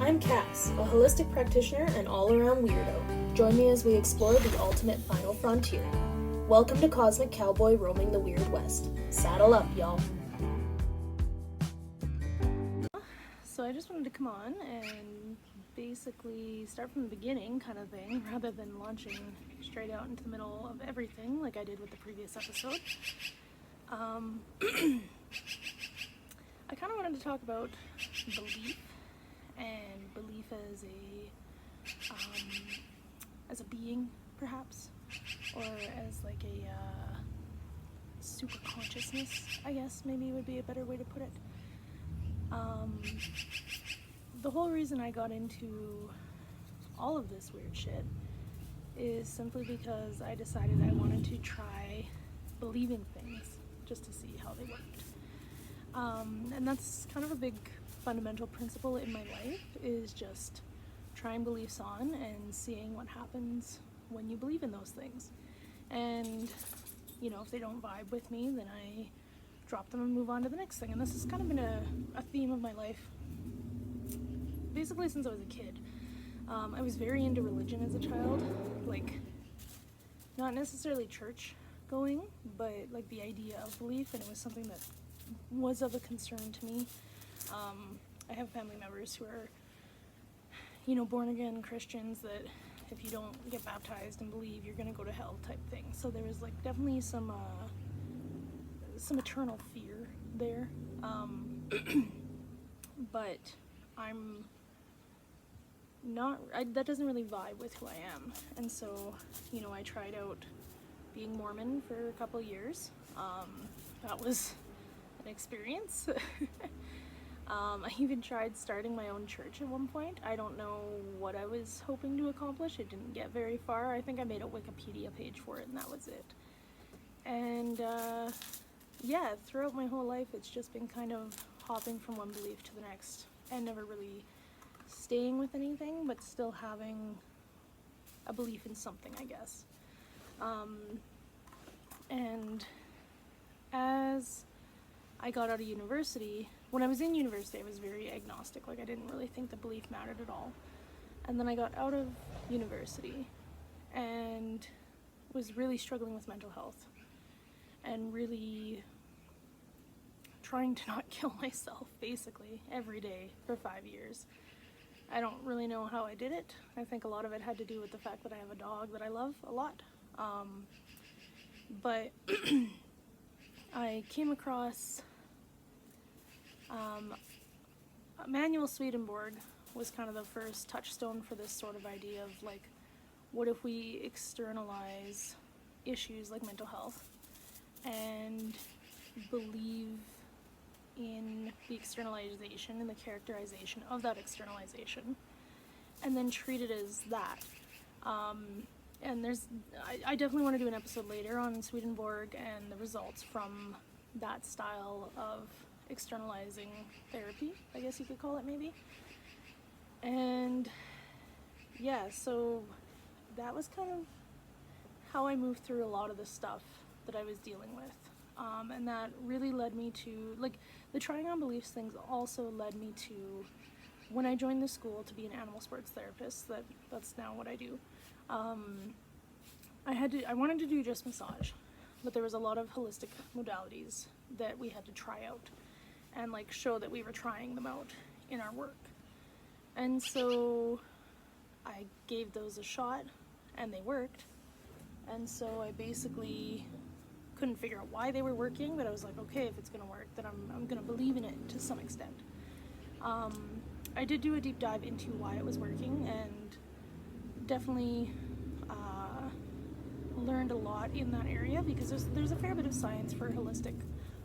I'm Cass, a holistic practitioner and all-around weirdo. Join me as we explore the ultimate final frontier. Welcome to Cosmic Cowboy roaming the Weird West. Saddle up, y'all. So I just wanted to come on and basically start from the beginning kind of thing, rather than launching straight out into the middle of everything like I did with the previous episode. I kind of wanted to talk about belief, and belief as a being, perhaps, or as like a super consciousness, I guess maybe would be a better way to put it. The whole reason I got into all of this weird shit is simply because I decided I wanted to try believing things just to see how they worked. And that's kind of a big fundamental principle in my life, is just trying beliefs on and seeing what happens when you believe in those things. And, you know, if they don't vibe with me, then I drop them and move on to the next thing. And this has kind of been a theme of my life basically since I was a kid. I was very into religion as a child, like not necessarily church going, but like the idea of belief, and it was something that was of a concern to me. I have family members who are, you know, born again Christians, that if you don't get baptized and believe, you're gonna go to hell type thing. So there was like definitely some eternal fear there. But that doesn't really vibe with who I am. And so, you know, I tried out being Mormon for a couple of years. That was an experience. I even tried starting my own church at one point. I don't know what I was hoping to accomplish. It didn't get very far. I think I made a Wikipedia page for it and that was it. And yeah, throughout my whole life it's just been kind of hopping from one belief to the next and never really staying with anything, but still having a belief in something, I guess. And as I got out of university, when I was in university I was very agnostic, like I didn't really think the belief mattered at all. And then I got out of university and was really struggling with mental health and really trying to not kill myself basically every day for 5 years. I don't really know how I did it. I think a lot of it had to do with the fact that I have a dog that I love a lot. But I came across Manuel Swedenborg was kind of the first touchstone for this sort of idea of like, what if we externalize issues like mental health and believe in the externalization and the characterization of that externalization, and then treat it as that. And I definitely want to do an episode later on Swedenborg and the results from that style of externalizing therapy, I guess you could call it maybe. And yeah, so that was kind of how I moved through a lot of the stuff that I was dealing with. And that really led me to, like, the trying on beliefs things also led me to, when I joined the school to be an animal sports therapist, that's now what I do. I wanted to do just massage, but there was a lot of holistic modalities that we had to try out and like show that we were trying them out in our work. And so I gave those a shot and they worked. And so I basically couldn't figure out why they were working, but I was like, okay, if it's gonna work, then I'm gonna believe in it to some extent. I did do a deep dive into why it was working, and definitely learned a lot in that area, because there's a fair bit of science for holistic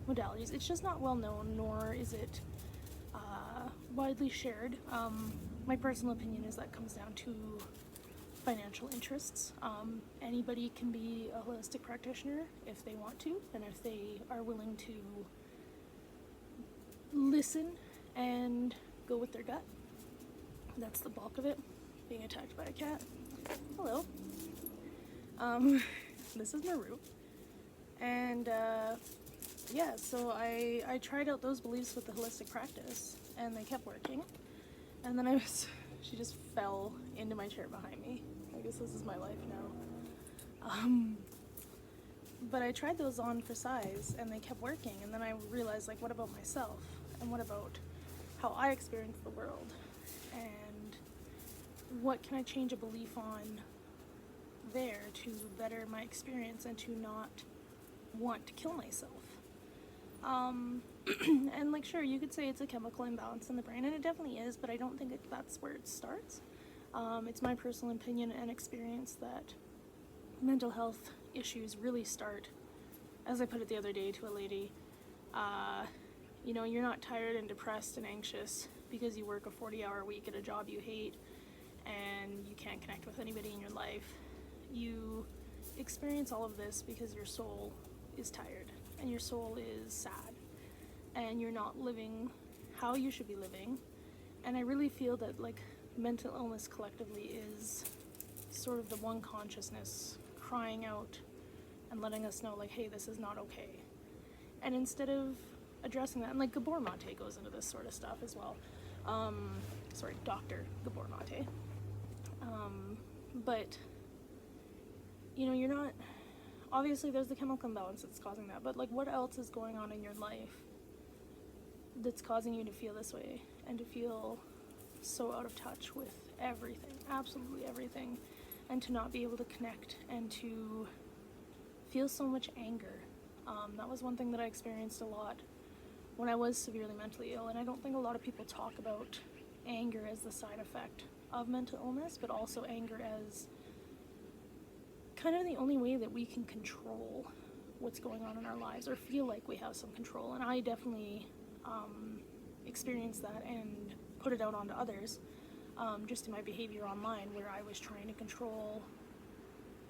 modalities. It's just not well known, nor is it widely shared. My personal opinion is that comes down to financial interests. Anybody can be a holistic practitioner if they want to, and if they are willing to listen and go with their gut. That's the bulk of it. Being attacked by a cat. Hello. This is Maru. And yeah, so I tried out those beliefs with the holistic practice, and they kept working. And then she just fell into my chair behind me. I guess this is my life now. But I tried those on for size and they kept working, and then I realized, like, what about myself? And what about how I experience the world? And what can I change a belief on there to better my experience and to not want to kill myself? And like, sure, you could say it's a chemical imbalance in the brain, and it definitely is, but I don't think that's where it starts. It's my personal opinion and experience that mental health issues really start, as I put it the other day to a lady, you know, you're not tired and depressed and anxious because you work a 40-hour week at a job you hate and you can't connect with anybody in your life. You experience all of this because your soul is tired and your soul is sad and you're not living how you should be living. And I really feel that, like, mental illness collectively is sort of the one consciousness crying out and letting us know, like, hey, this is not okay. And instead of addressing that, and like Gabor Mate goes into this sort of stuff as well. Dr. Gabor Mate. But, you know, you're not, obviously there's the chemical imbalance that's causing that, but like, what else is going on in your life that's causing you to feel this way and to feel so out of touch with everything, absolutely everything, and to not be able to connect and to feel so much anger? That was one thing that I experienced a lot when I was severely mentally ill, and I don't think a lot of people talk about anger as the side effect of mental illness, but also anger as kind of the only way that we can control what's going on in our lives, or feel like we have some control. And I definitely experienced that and put it out onto others, just in my behavior online, where I was trying to control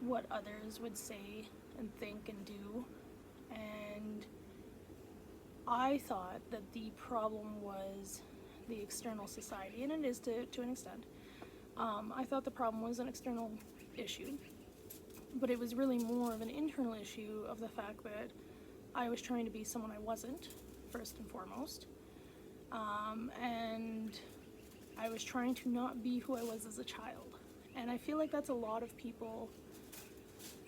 what others would say and think and do. And I thought that the problem was the external society, and it is to an extent. I thought the problem was an external issue, but it was really more of an internal issue of the fact that I was trying to be someone I wasn't, first and foremost, and I was trying to not be who I was as a child. And I feel like that's a lot of people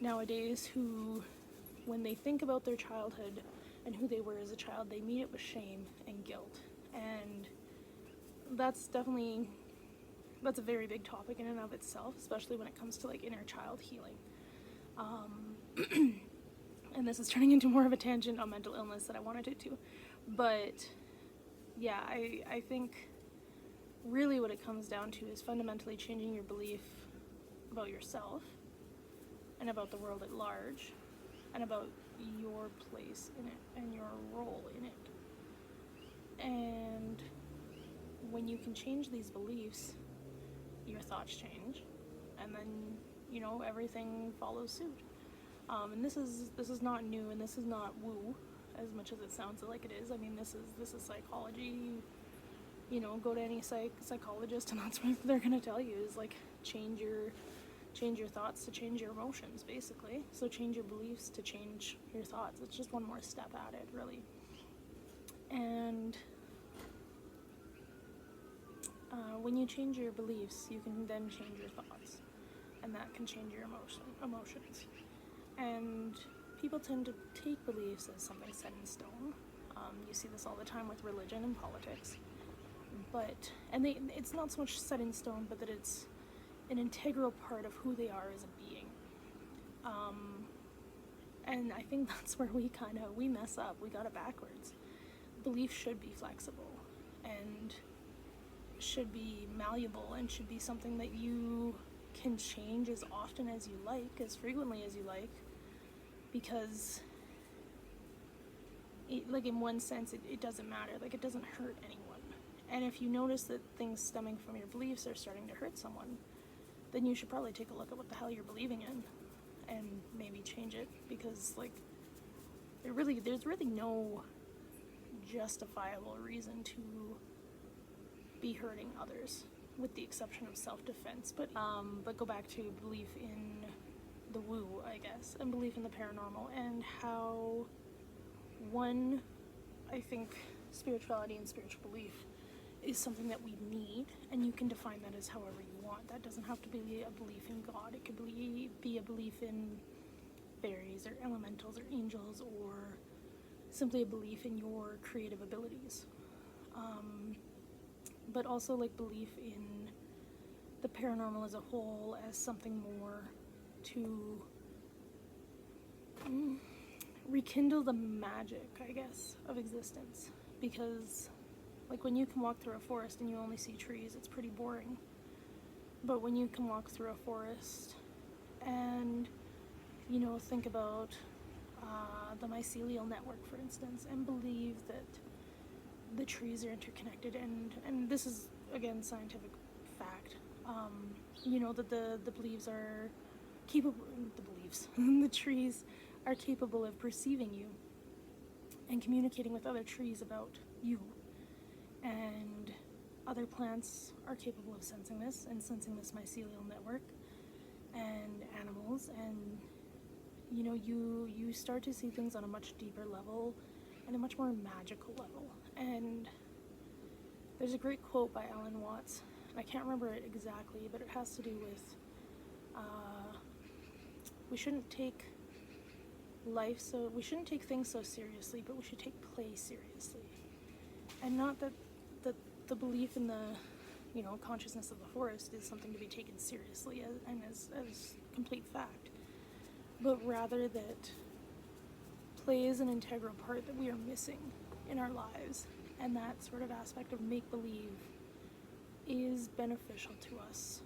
nowadays who, when they think about their childhood and who they were as a child, they meet it with shame and guilt. And that's a very big topic in and of itself, especially when it comes to like inner child healing. And this is turning into more of a tangent on mental illness than I wanted it to. But yeah, I think really what it comes down to is fundamentally changing your belief about yourself and about the world at large and about your place in it and your role in it. And when you can change these beliefs, your thoughts change, and then, you know, everything follows suit. And this is not new, and this is not woo, as much as it sounds like it is. I mean, this is psychology. You know, go to any psychologist, and that's what they're gonna tell you is, like, change your thoughts to change your emotions, basically. So change your beliefs to change your thoughts. It's just one more step at it, really. And when you change your beliefs, you can then change your thoughts, and that can change your emotions. And people tend to take beliefs as something set in stone. You see this all the time with religion and politics. It's not so much set in stone, but that it's an integral part of who they are as a being. And I think that's where we mess up. We got it backwards. Belief should be flexible and should be malleable and should be something that you can change as often as you like, as frequently as you like, because in one sense it doesn't matter. Like, it doesn't hurt anyone. And if you notice that things stemming from your beliefs are starting to hurt someone, then you should probably take a look at what the hell you're believing in and maybe change it, because like there's really no justifiable reason to be hurting others, with the exception of self-defense. But go back to belief in the woo, I guess, and belief in the paranormal, and how I think spirituality and spiritual belief is something that we need, and you can define that as however you want. That doesn't have to be a belief in God. It could be a belief in fairies or elementals or angels, or simply a belief in your creative abilities. But also like belief in the paranormal as a whole as something more to rekindle the magic, I guess, of existence. Because like when you can walk through a forest and you only see trees, it's pretty boring. But when you can walk through a forest and, you know, think about the mycelial network, for instance, and believe that the trees are interconnected, and this is, again, scientific fact, you know, that the leaves are capable, the trees are capable of perceiving you and communicating with other trees about you, and other plants are capable of sensing this mycelial network, and animals, and you know, you start to see things on a much deeper level and a much more magical level. And there's a great quote by Alan Watts, and I can't remember it exactly, but it has to do with we shouldn't take things so seriously, but we should take play seriously. And not that the belief in the, you know, consciousness of the forest is something to be taken seriously as complete fact, but rather that play is an integral part that we are missing in our lives, and that sort of aspect of make-believe is beneficial to us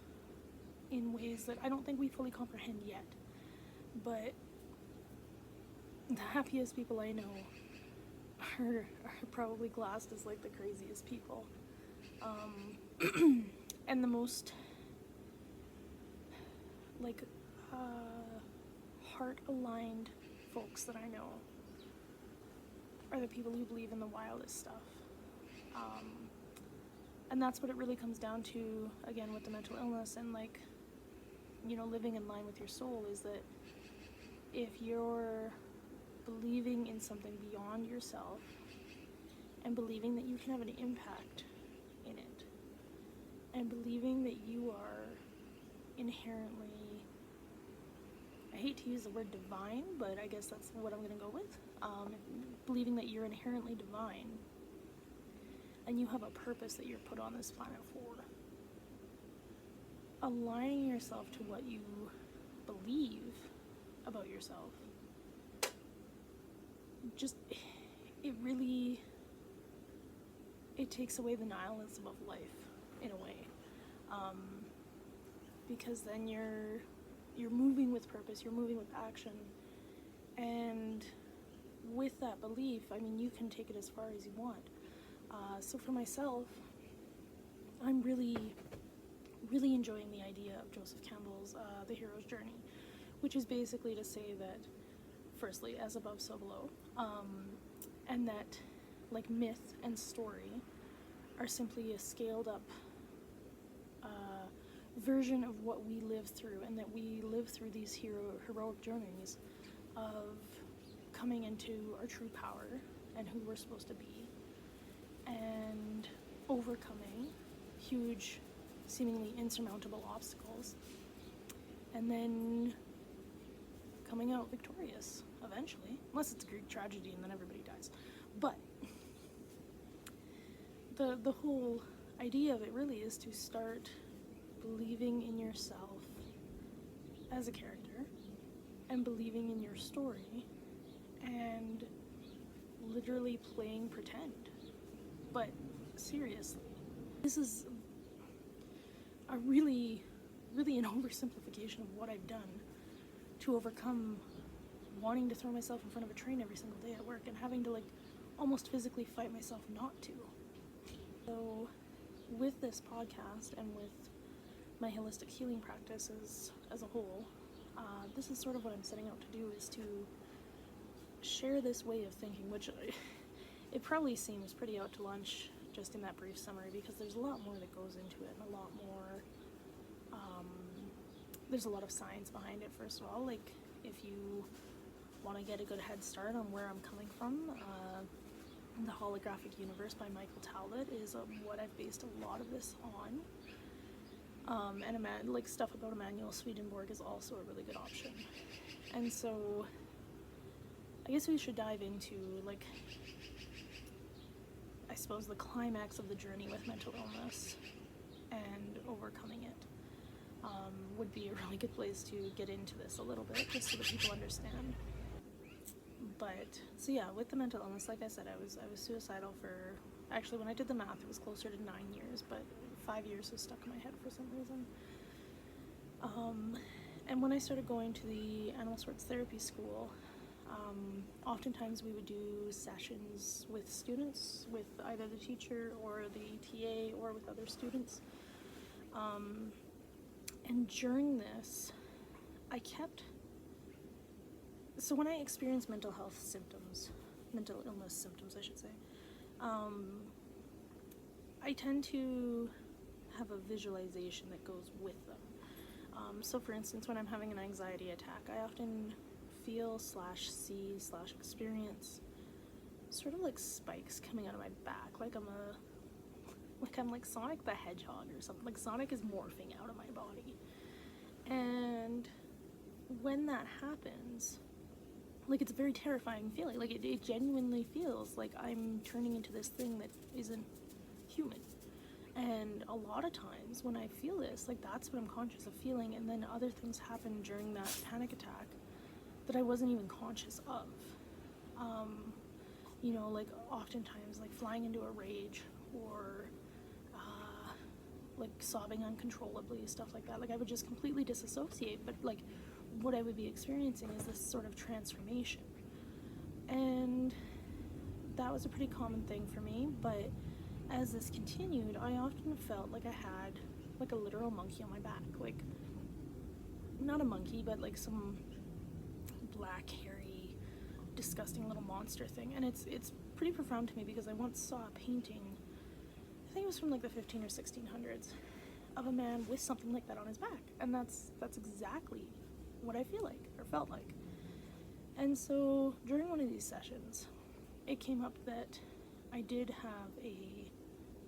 in ways that I don't think we fully comprehend yet. But the happiest people I know are probably classed as like the craziest people, and the most like heart-aligned folks that I know are the people who believe in the wildest stuff. And that's what it really comes down to, again, with the mental illness and, like, you know, living in line with your soul, is that if you're believing in something beyond yourself and believing that you can have an impact in it, and believing that you are inherently, I hate to use the word divine, but I guess that's what I'm going to go with, believing that you're inherently divine and you have a purpose that you're put on this planet for, aligning yourself to what you believe about yourself, just, it takes away the nihilism of life, in a way, because then you're moving with purpose, you're moving with action, and with that belief, I mean, you can take it as far as you want. So for myself, I'm really enjoying the idea of Joseph Campbell's The Hero's Journey, which is basically to say that, firstly, as above, so below, and that, like, myth and story are simply a scaled up version of what we live through, and that we live through these heroic journeys of coming into our true power and who we're supposed to be, and overcoming huge, seemingly insurmountable obstacles, and then coming out victorious eventually, unless it's a Greek tragedy and then everybody dies. But the whole idea of it really is to start believing in yourself as a character, and believing in your story, and literally playing pretend, but seriously. This is a really an oversimplification of what I've done to overcome wanting to throw myself in front of a train every single day at work and having to, like, almost physically fight myself not to. So with this podcast and with my holistic healing practices as a whole, this is sort of what I'm setting out to do, is to share this way of thinking, which it probably seems pretty out to lunch just in that brief summary, because there's a lot more that goes into it, and a lot more, there's a lot of science behind it. First of all, like, if you want to get a good head start on where I'm coming from, The Holographic Universe by Michael Talbot is what I've based a lot of this on. And like stuff about Emanuel Swedenborg is also a really good option. And so I guess we should dive into, like, I suppose the climax of the journey with mental illness and overcoming it. Would be a really good place to get into this a little bit, just so that people understand. But so yeah, with the mental illness, like I said, I was suicidal for, actually when I did the math it was closer to 9 years, but 5 years was stuck in my head for some reason. And when I started going to the animal sports therapy school, oftentimes we would do sessions with students, with either the teacher or the TA or with other students. And during this, so when I experience mental illness symptoms, I should say, I tend to have a visualization that goes with them. So for instance, when I'm having an anxiety attack, I often feel / see / experience sort of like spikes coming out of my back, like I'm like Sonic the Hedgehog or something. Like Sonic is morphing out of my body. And when that happens, like, it's a very terrifying feeling. Like, it genuinely feels like I'm turning into this thing that isn't human. And a lot of times when I feel this, like, that's what I'm conscious of feeling, and then other things happen during that panic attack that I wasn't even conscious of. You know, like, oftentimes, like, flying into a rage, or like sobbing uncontrollably, stuff like that. Like, I would just completely disassociate, but like what I would be experiencing is this sort of transformation. And that was a pretty common thing for me, but as this continued, I often felt like I had like a literal monkey on my back. Like, not a monkey, but like some black, hairy, disgusting little monster thing. And it's pretty profound to me because I once saw a painting, I think it was from like the 15 or 1600s, of a man with something like that on his back. And that's exactly what I feel like, or felt like. And so during one of these sessions, it came up that I did have a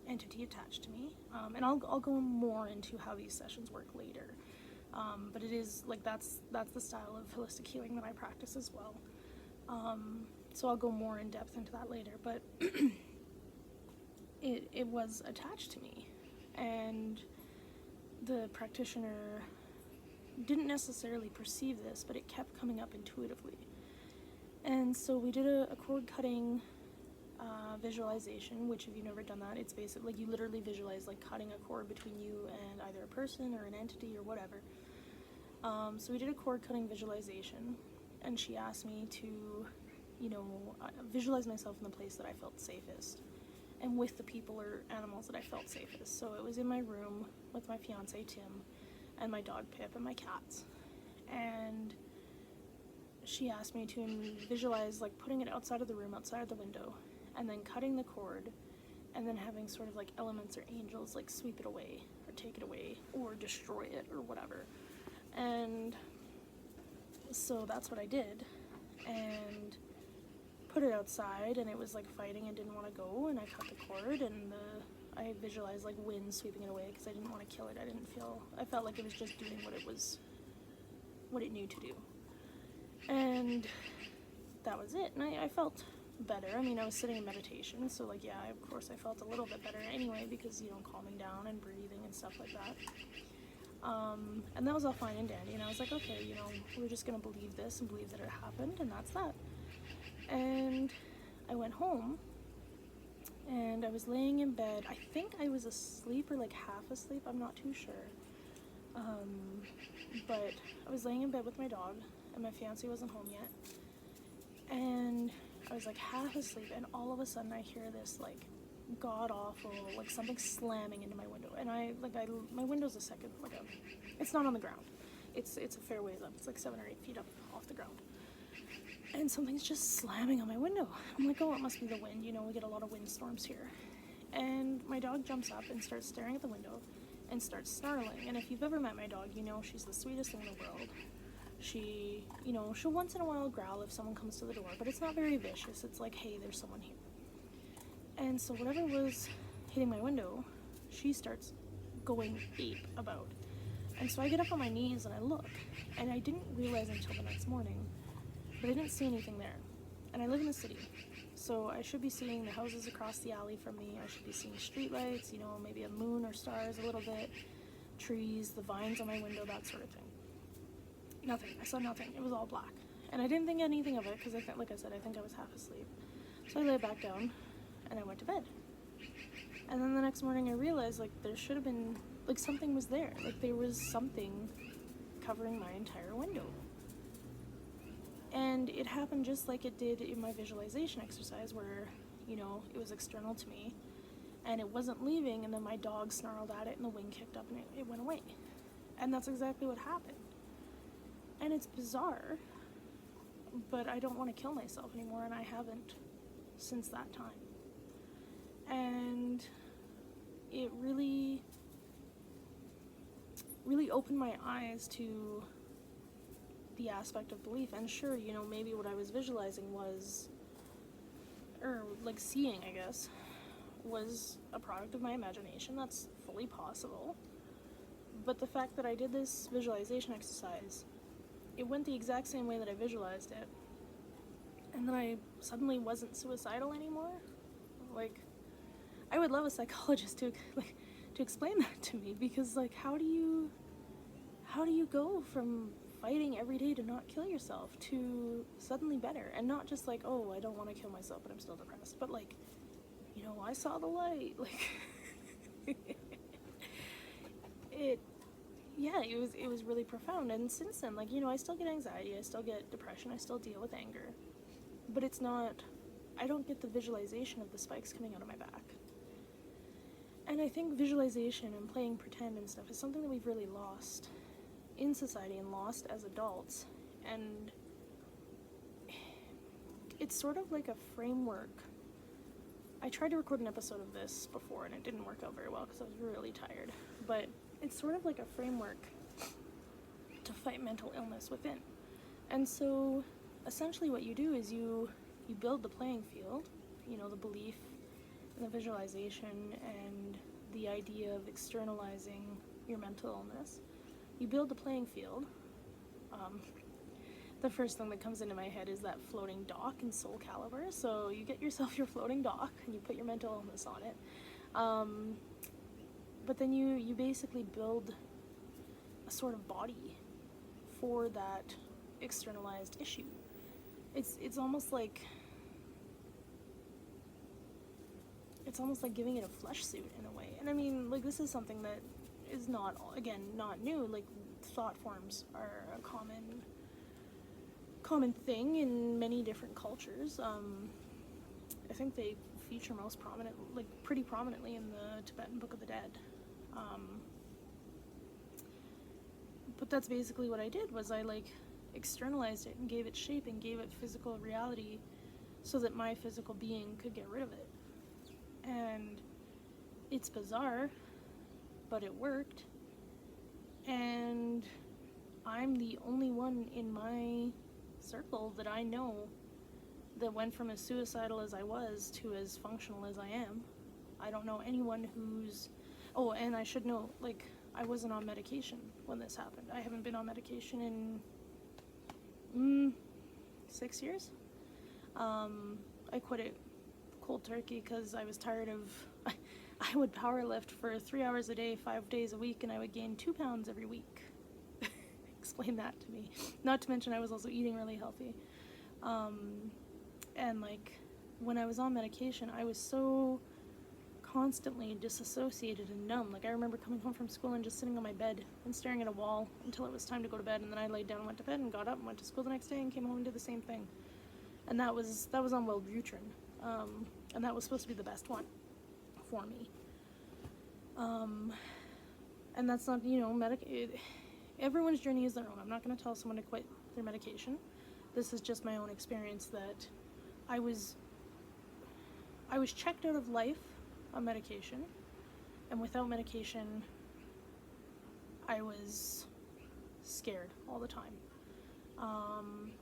entity attached to me, and I'll go more into how these sessions work later. But it is like that's the style of holistic healing that I practice as well. So I'll go more in depth into that later. But it was attached to me, and the practitioner didn't necessarily perceive this, but it kept coming up intuitively. And so we did a cord cutting visualization, which if you've never done that, it's basically like you literally visualize like cutting a cord between you and either a person or an entity or whatever. So we did a cord cutting visualization, and she asked me to, you know, visualize myself in the place that I felt safest and with the people or animals that I felt safest. So it was in my room with my fiance Tim and my dog Pip and my cats. And she asked me to visualize like putting it outside of the room, outside of the window, and then cutting the cord, and then having sort of like elements or angels like sweep it away or take it away or destroy it or whatever. And so that's what I did, and put it outside, and it was like fighting and didn't want to go, and I cut the cord, and I visualized like wind sweeping it away because I didn't want to kill it. I felt like it was just doing what it knew to do. And that was it, and I felt better. I mean, I was sitting in meditation, so like, yeah, of course I felt a little bit better anyway, because, you know, calming down and breathing and stuff like that. And that was all fine and dandy, and I was like, okay, you know, we're just gonna believe this and believe that it happened, and that's that. And I went home, and I was laying in bed. I think I was asleep or like half asleep, I'm not too sure. But I was laying in bed with my dog, and my fiance wasn't home yet, and I was like half asleep, and all of a sudden I hear this like god awful, like something slamming into my window, and my window's it's not on the ground, it's a fair ways up, it's like 7 or 8 feet up off the ground, and something's just slamming on my window. I'm like, oh, it must be the wind, you know, we get a lot of windstorms here. And my dog jumps up and starts staring at the window and starts snarling. And if you've ever met my dog, you know she's the sweetest thing in the world. She, she'll once in a while growl if someone comes to the door, but it's not very vicious. It's like, hey, there's someone here. And so whatever was hitting my window, she starts going ape about. And so I get up on my knees and I look, and I didn't realize until the next morning, but I didn't see anything there. And I live in the city, so I should be seeing the houses across the alley from me. I should be seeing streetlights, you know, maybe a moon or stars a little bit, trees, the vines on my window, that sort of thing. Nothing. I saw nothing. It was all black. And I didn't think anything of it because, like I said, I think I was half asleep. So I lay back down and I went to bed. And then the next morning I realized, like, there should have been, like, something was there. Like, there was something covering my entire window. And it happened just like it did in my visualization exercise where, you know, it was external to me and it wasn't leaving, and then my dog snarled at it and the wind kicked up and it went away. And that's exactly what happened. And it's bizarre, but I don't want to kill myself anymore, and I haven't since that time. And it really opened my eyes to the aspect of belief. And sure, you know, maybe what I was visualizing was, or like seeing, I guess, was a product of my imagination. That's fully possible. But the fact that I did this visualization exercise, it went the exact same way that I visualized it, and then I suddenly wasn't suicidal anymore. Like, I would love a psychologist to explain that to me, because, like, how do you go from fighting every day to not kill yourself to suddenly better, and not just like, oh, I don't want to kill myself but I'm still depressed, but like, you know, I saw the light. Like, it was really profound. And since then, like, you know, I still get anxiety, I still get depression, I still deal with anger, but it's not, I don't get the visualization of the spikes coming out of my back. And I think visualization and playing pretend and stuff is something that we've really lost in society and lost as adults. And it's sort of like a framework. I tried to record an episode of this before and it didn't work out very well because I was really tired, but it's sort of like a framework to fight mental illness within. And so essentially what you do is you build the playing field, you know, the belief and the visualization and the idea of externalizing your mental illness. You build the playing field. The first thing that comes into my head is that floating dock in Soul Calibur. So you get yourself your floating dock and you put your mental illness on it. But then you basically build a sort of body for that externalized issue. It's almost like giving it a flesh suit in a way. And I mean, like, this is something that is not new. Like, thought forms are a common thing in many different cultures. I think they feature pretty prominently in the Tibetan Book of the Dead. But that's basically what I did, was I externalized it and gave it shape and gave it physical reality so that my physical being could get rid of it. And it's bizarre, but it worked. And I'm the only one in my circle that I know that went from as suicidal as I was to as functional as I am. I don't know anyone who's... Oh, and I should note, I wasn't on medication when this happened. I haven't been on medication in 6 years. I quit it cold turkey because I was tired of... I would power lift for 3 hours a day, 5 days a week, and I would gain 2 pounds every week. Explain that to me. Not to mention I was also eating really healthy. And when I was on medication, I was so constantly disassociated and numb. I remember coming home from school and just sitting on my bed and staring at a wall until it was time to go to bed, and then I laid down and went to bed and got up and went to school the next day and came home and did the same thing. And that was on Wellbutrin. And that was supposed to be the best one for me. And that's not, everyone's journey is their own. I'm not going to tell someone to quit their medication. This is just my own experience, that I was checked out of life on medication, and without medication I was scared all the time,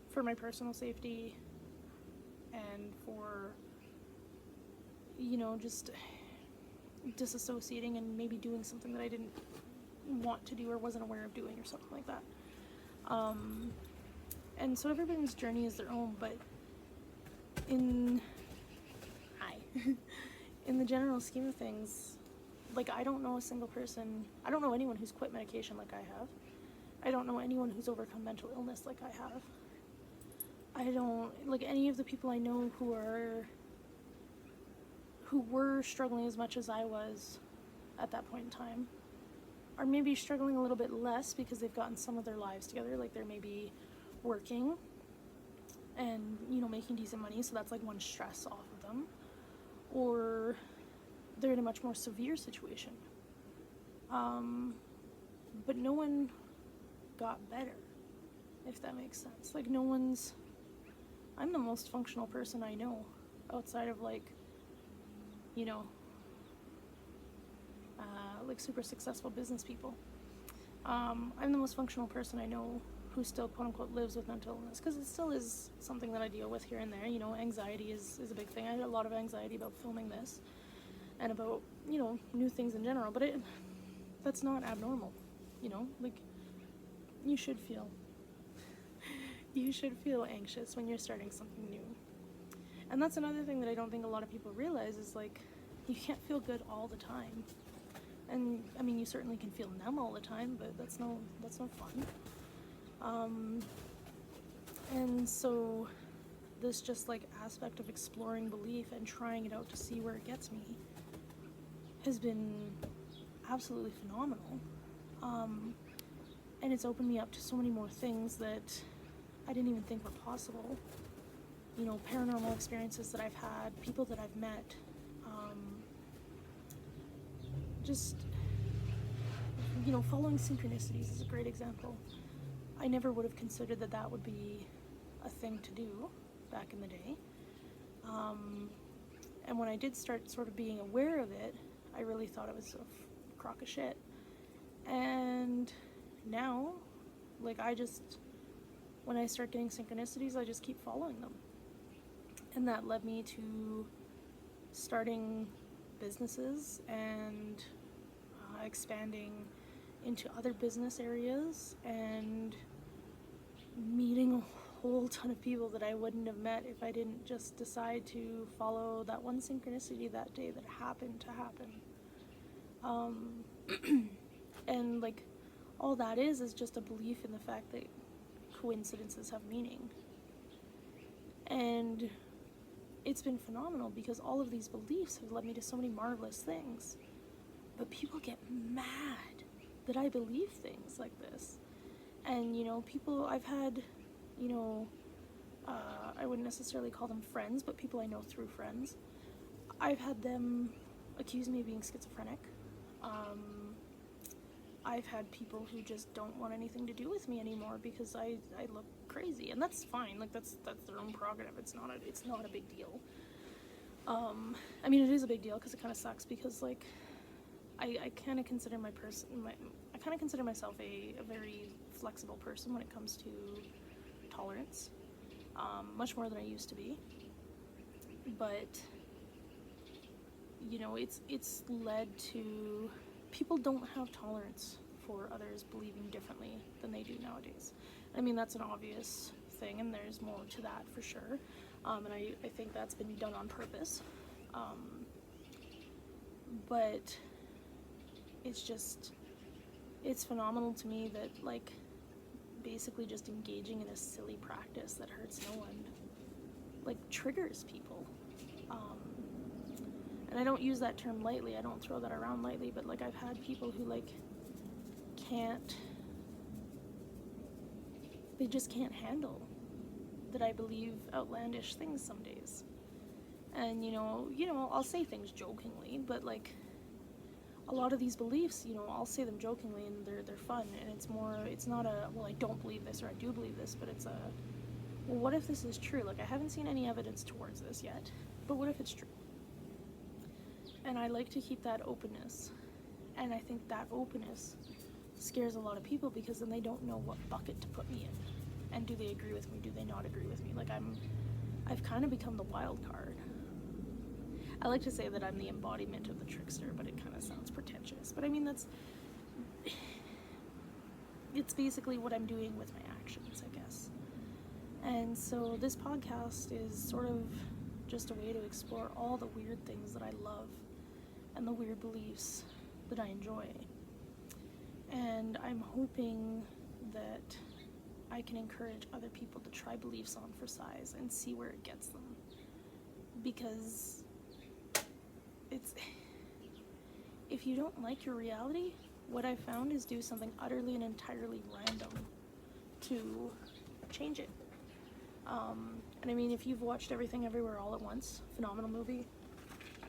for my personal safety and for just disassociating and maybe doing something that I didn't want to do or wasn't aware of doing or something like that. And so everyone's journey is their own, but in the general scheme of things, like, I don't know a single person, I don't know anyone who's quit medication like I have. I don't know anyone who's overcome mental illness like I have. I don't, like, any of the people I know who were struggling as much as I was at that point in time are maybe struggling a little bit less because they've gotten some of their lives together, like they're maybe working and, making decent money, so that's like one stress off of them, or they're in a much more severe situation. But no one got better, if that makes sense. Like, I'm the most functional person I know, outside of like super successful business people. I'm the most functional person I know who still quote unquote lives with mental illness, because it still is something that I deal with here and there. Anxiety is a big thing. I had a lot of anxiety about filming this and about new things in general, but that's not abnormal. Like, you should feel anxious when you're starting something new. And that's another thing that I don't think a lot of people realize is, like, you can't feel good all the time. And I mean, you certainly can feel numb all the time, but that's no fun. And so this just like aspect of exploring belief and trying it out to see where it gets me has been absolutely phenomenal. And it's opened me up to so many more things that I didn't even think were possible. Paranormal experiences that I've had, people that I've met, just, following synchronicities is a great example. I never would have considered that would be a thing to do back in the day. And when I did start sort of being aware of it, I really thought it was a crock of shit. And now, like, when I start getting synchronicities, I just keep following them. And that led me to starting businesses and expanding into other business areas and meeting a whole ton of people that I wouldn't have met if I didn't just decide to follow that one synchronicity that day that happened to happen. And like, all that is just a belief in the fact that coincidences have meaning. And it's been phenomenal because all of these beliefs have led me to so many marvelous things. But people get mad that I believe things like this. And, people I've had, I wouldn't necessarily call them friends, but people I know through friends, I've had them accuse me of being schizophrenic. I've had people who just don't want anything to do with me anymore because I look crazy, and that's fine. Like, that's their own prerogative. It's not a big deal. I mean, it is a big deal because it kind of sucks because, like, I kind of consider myself a very flexible person when it comes to tolerance, much more than I used to be. But it's led to people don't have tolerance for others believing differently than they do nowadays. I mean, that's an obvious thing, and there's more to that for sure. And I think that's been done on purpose. But it's phenomenal to me that, like, basically just engaging in a silly practice that hurts no one, like, triggers people. And I don't use that term lightly, I don't throw that around lightly, but, like, I've had people who, like, they just can't handle that I believe outlandish things some days. And, I'll say things jokingly, but, like, a lot of these beliefs, I'll say them jokingly and they're fun, and it's not a, well, I don't believe this or I do believe this, but it's a, well, what if this is true? Like, I haven't seen any evidence towards this yet, but what if it's true? And I like to keep that openness, and I think that openness scares a lot of people because then they don't know what bucket to put me in, and do they agree with me, do they not agree with me? Like, I've kind of become the wild card. I like to say that I'm the embodiment of the trickster, but it kind of sounds pretentious. But I mean, it's basically what I'm doing with my actions, I guess. And so this podcast is sort of just a way to explore all the weird things that I love and the weird beliefs that I enjoy. And I'm hoping that I can encourage other people to try beliefs on for size and see where it gets them. Because if you don't like your reality, what I found is do something utterly and entirely random to change it. And I mean, if you've watched Everything Everywhere All at Once, phenomenal movie,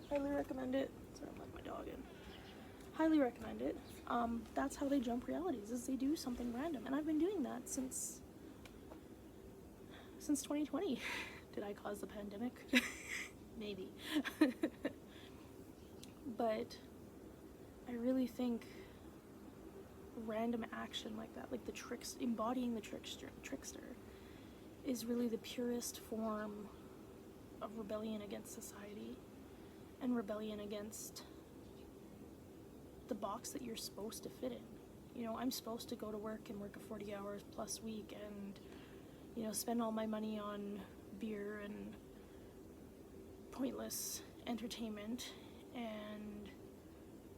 highly recommend it. Sorry, I'm letting my dog in. Highly recommend it. That's how they jump realities, is they do something random. And I've been doing that since 2020. Did I cause the pandemic? Maybe. But I really think random action like that, like embodying the trickster, is really the purest form of rebellion against society and rebellion against the box that you're supposed to fit in. You know, I'm supposed to go to work and work a 40 hours plus week and, you know, spend all my money on beer and pointless entertainment and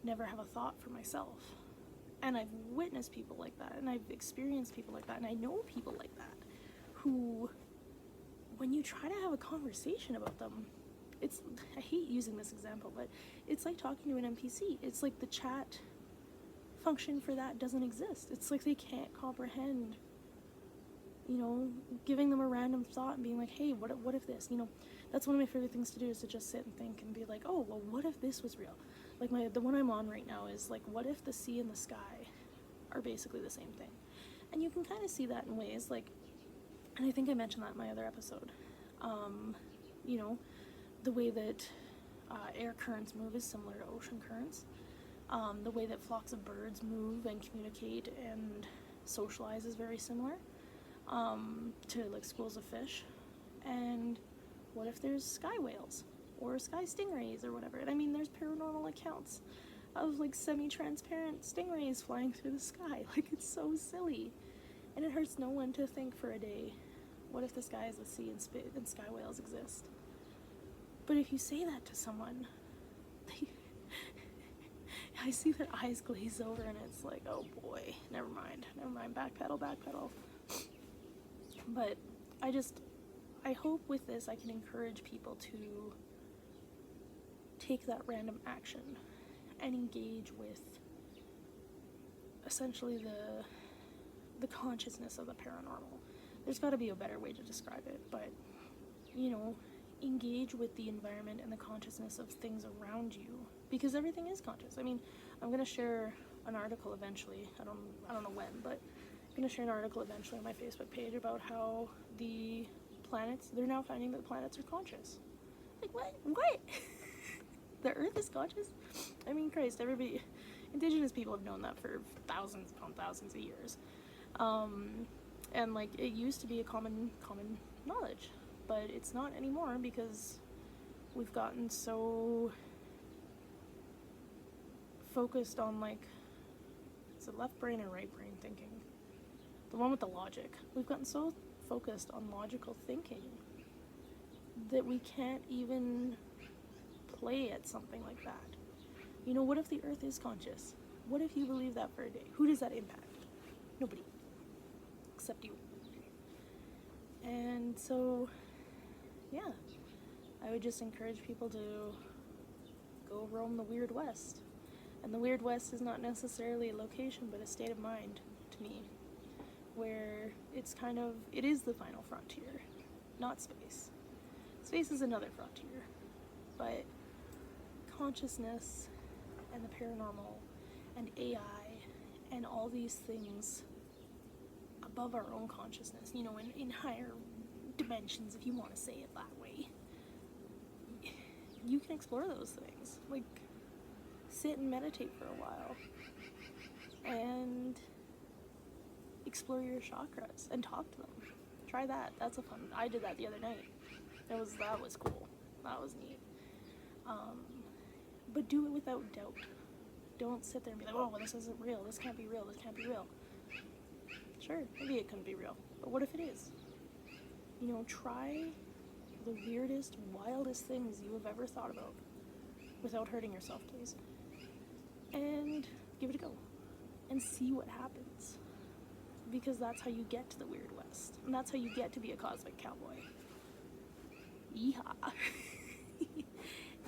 never have a thought for myself. And I've witnessed people like that, and I've experienced people like that, and I know people like that who, when you try to have a conversation about them, I hate using this example, but it's like talking to an NPC. It's like the chat function for that doesn't exist. It's like they can't comprehend, you know, giving them a random thought and being like, hey, what if this? You know, that's one of my favorite things to do, is to just sit and think and be like, oh, well, what if this was real? Like the one I'm on right now is like, what if the sea and the sky are basically the same thing? And you can kind of see that in ways like, and I think I mentioned that in my other episode, you know, the way that air currents move is similar to ocean currents. The way that flocks of birds move and communicate and socialize is very similar to like schools of fish. And what if there's sky whales or sky stingrays or whatever? And I mean, there's paranormal accounts of like semi-transparent stingrays flying through the sky. Like, it's so silly. And it hurts no one to think for a day, what if the sky is the sea and sky whales exist? But if you say that to someone, I see their eyes glaze over and it's like, oh boy, never mind, backpedal. But I hope with this I can encourage people to take that random action and engage with essentially the consciousness of the paranormal. There's got to be a better way to describe it, but, you know, engage with the environment and the consciousness of things around you, because everything is conscious. I mean, I'm going to share an article eventually, I don't know when, but I'm going to share an article eventually on my Facebook page about how the planets, they're now finding that the planets are conscious. Like, what? The Earth is conscious? I mean, Christ, everybody, indigenous people have known that for thousands upon thousands of years. And like, it used to be a common knowledge, but it's not anymore because we've gotten so focused on, like, is it left brain or right brain thinking? The one with the logic. We've gotten so focused on logical thinking that we can't even play at something like that. You know, what if the Earth is conscious? What if you believe that for a day? Who does that impact? Nobody. Except you. And so, yeah, I would just encourage people to go roam the Weird West. And the Weird West is not necessarily a location, but a state of mind to me, where it is the final frontier, not space. Space is another frontier, but consciousness and the paranormal and AI and all these things above our own consciousness, you know, in higher dimensions, if you want to say it that way, you can explore those things. Like, sit and meditate for a while and explore your chakras and talk to them. Try that. That's I did that the other night. That was cool. That was neat. But do it without doubt. Don't sit there and be like, oh, well, this isn't real, this can't be real, this can't be real. Sure, maybe it couldn't be real, but what if it is? You know, try the weirdest, wildest things you have ever thought about without hurting yourself, please. And give it a go and see what happens. Because that's how you get to the Weird West. And that's how you get to be a cosmic cowboy. Yeehaw.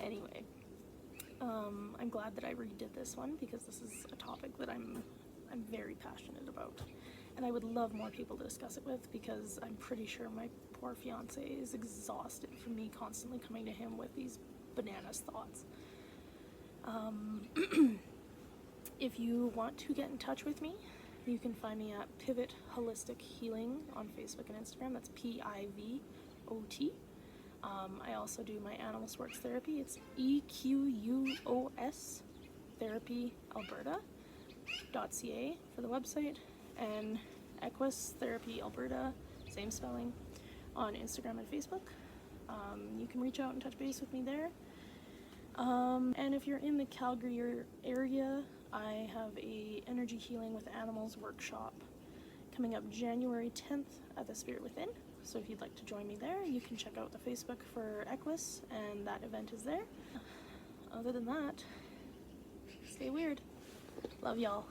Anyway, I'm glad that I redid this one because this is a topic that I'm very passionate about. And I would love more people to discuss it with because I'm pretty sure my poor fiance is exhausted from me constantly coming to him with these bananas thoughts. If you want to get in touch with me, you can find me at Pivot Holistic Healing on Facebook and Instagram. That's PIVOT. I also do my Animal Sports Therapy. It's EQUOS Therapy Alberta.ca for the website, and Equus Therapy Alberta, same spelling, on Instagram and Facebook. You can reach out and touch base with me there. And if you're in the Calgary area, I have a energy healing with animals workshop coming up January 10th at the Spirit Within. So if you'd like to join me there, you can check out the Facebook for Equus, and that event is there. Other than that, stay weird. Love y'all.